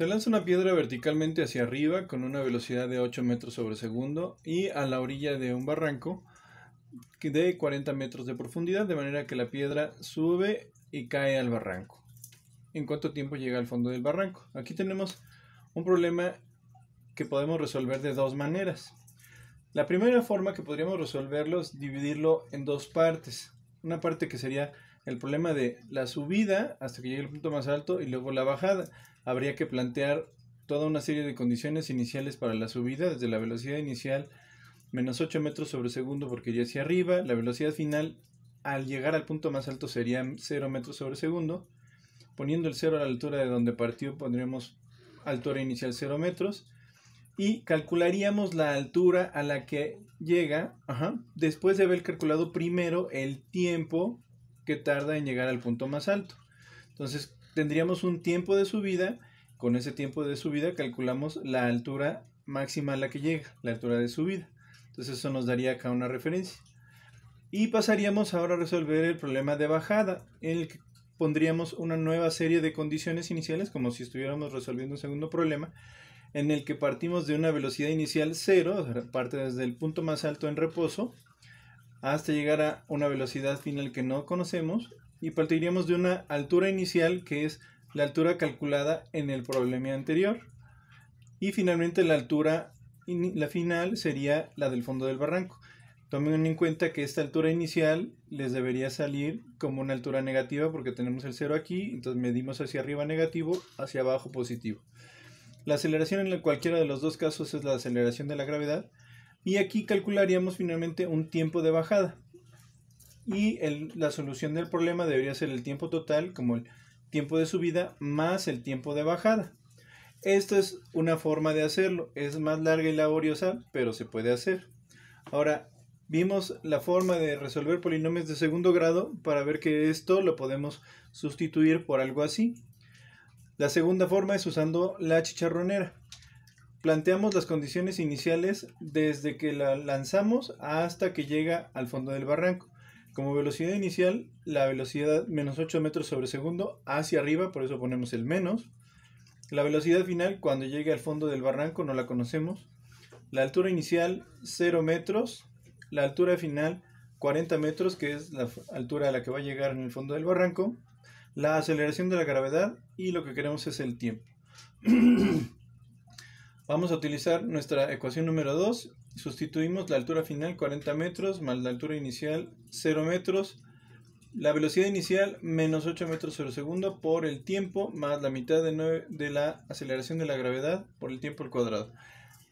Se lanza una piedra verticalmente hacia arriba con una velocidad de 8 metros sobre segundo y a la orilla de un barranco de 40 metros de profundidad, de manera que la piedra sube y cae al barranco. ¿En cuánto tiempo llega al fondo del barranco? Aquí tenemos un problema que podemos resolver de dos maneras. La primera forma que podríamos resolverlo es dividirlo en dos partes. Una parte que sería el problema de la subida hasta que llegue al punto más alto y luego la bajada. Habría que plantear toda una serie de condiciones iniciales para la subida, desde la velocidad inicial menos 8 metros sobre segundo porque iría hacia arriba. La velocidad final al llegar al punto más alto sería 0 metros sobre segundo. Poniendo el 0 a la altura de donde partió, pondremos altura inicial 0 metros. Y calcularíamos la altura a la que llega, después de haber calculado primero el tiempo que tarda en llegar al punto más alto. Entonces tendríamos un tiempo de subida. Con ese tiempo de subida calculamos la altura máxima a la que llega, la altura de subida. Entonces eso nos daría acá una referencia. Y pasaríamos ahora a resolver el problema de bajada, en el que pondríamos una nueva serie de condiciones iniciales, como si estuviéramos resolviendo un segundo problema, en el que partimos de una velocidad inicial 0, o sea, parte desde el punto más alto en reposo, hasta llegar a una velocidad final que no conocemos, y partiríamos de una altura inicial que es la altura calculada en el problema anterior, y finalmente la altura, la final sería la del fondo del barranco. Tomen en cuenta que esta altura inicial les debería salir como una altura negativa porque tenemos el 0 aquí, entonces medimos hacia arriba negativo, hacia abajo positivo. La aceleración en cualquiera de los dos casos es la aceleración de la gravedad, y aquí calcularíamos finalmente un tiempo de bajada. Y la solución del problema debería ser el tiempo total, como el tiempo de subida más el tiempo de bajada. Esta es una forma de hacerlo, es más larga y laboriosa, pero se puede hacer. Ahora, vimos la forma de resolver polinomios de segundo grado para ver que esto lo podemos sustituir por algo así. La segunda forma es usando la chicharronera. Planteamos las condiciones iniciales desde que la lanzamos hasta que llega al fondo del barranco. Como velocidad inicial, la velocidad menos 8 metros sobre segundo hacia arriba, por eso ponemos el menos. La velocidad final cuando llegue al fondo del barranco no la conocemos. La altura inicial 0 metros. La altura final 40 metros, que es la altura a la que va a llegar en el fondo del barranco. La aceleración de la gravedad y lo que queremos es el tiempo. Vamos a utilizar nuestra ecuación número 2. Sustituimos la altura final 40 metros más la altura inicial 0 metros. La velocidad inicial menos 8 metros sobre segundo por el tiempo más la mitad de la aceleración de la gravedad por el tiempo al cuadrado.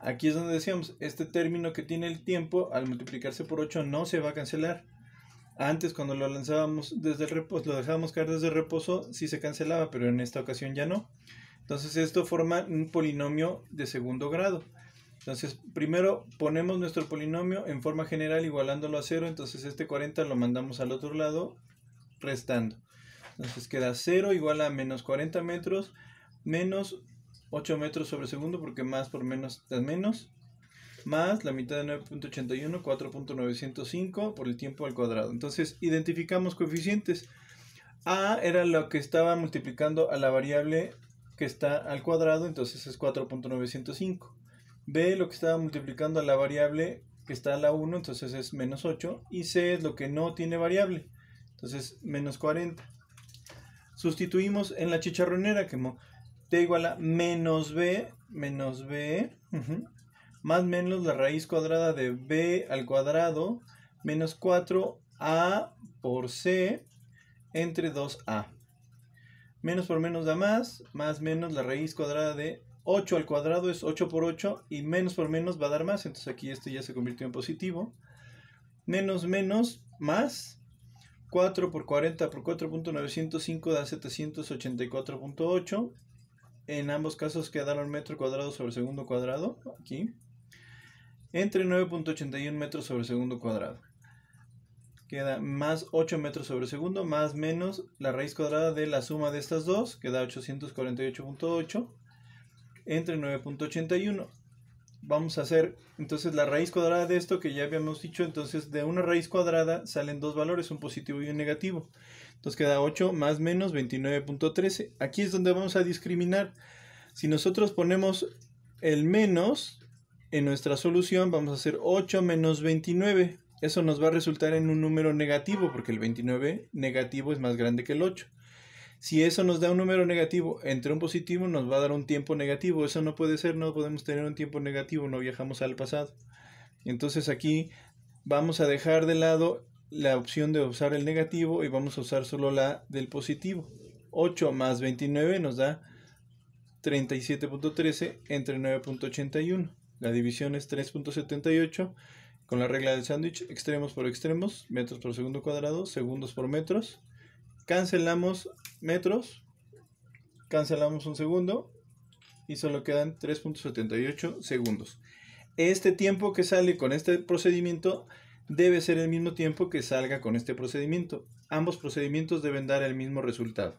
Aquí es donde decíamos, este término que tiene el tiempo al multiplicarse por 8 no se va a cancelar. Antes cuando lo lanzábamos desde el reposo, lo dejábamos caer desde el reposo, sí se cancelaba, pero en esta ocasión ya no. Entonces esto forma un polinomio de segundo grado. Entonces primero ponemos nuestro polinomio en forma general igualándolo a 0, entonces este 40 lo mandamos al otro lado restando. Entonces queda 0 igual a menos 40 metros menos 8 metros sobre segundo, porque más por menos da menos, más la mitad de 9.81, 4.905 por el tiempo al cuadrado. Entonces identificamos coeficientes. A era lo que estaba multiplicando a la variable que está al cuadrado, entonces es 4.905. B lo que estaba multiplicando a la variable que está a la 1, entonces es menos 8. Y C es lo que no tiene variable, entonces menos 40. Sustituimos en la chicharronera como t igual a menos b, más menos la raíz cuadrada de b al cuadrado menos 4a por c entre 2a. Menos por menos da más menos la raíz cuadrada de 8 al cuadrado es 8 por 8 y menos por menos va a dar más, entonces aquí esto ya se convirtió en positivo. Menos más 4 por 40 por 4.905 da 784.8. En ambos casos quedaron metro cuadrado sobre segundo cuadrado, aquí, entre 9.81 metros sobre segundo cuadrado. Queda más 8 metros sobre segundo, más menos la raíz cuadrada de la suma de estas dos, que da 848.8, entre 9.81. Vamos a hacer entonces la raíz cuadrada de esto que ya habíamos dicho, entonces de una raíz cuadrada salen dos valores, un positivo y un negativo. Entonces queda 8 más menos 29.13. Aquí es donde vamos a discriminar Si nosotros ponemos el menos en nuestra solución, vamos a hacer 8 menos 29. Eso nos va a resultar en un número negativo, porque el 29 negativo es más grande que el 8. Si eso nos da un número negativo entre un positivo, nos va a dar un tiempo negativo. Eso no puede ser, no podemos tener un tiempo negativo, no viajamos al pasado. Entonces aquí vamos a dejar de lado la opción de usar el negativo y vamos a usar solo la del positivo. 8 más 29 nos da 37.13 entre 9.81. La división es 3.78. Con la regla del sándwich, extremos por extremos, metros por segundo cuadrado, segundos por metros. Cancelamos metros, cancelamos un segundo y solo quedan 3.78 segundos. Este tiempo que sale con este procedimiento debe ser el mismo tiempo que salga con este procedimiento. Ambos procedimientos deben dar el mismo resultado.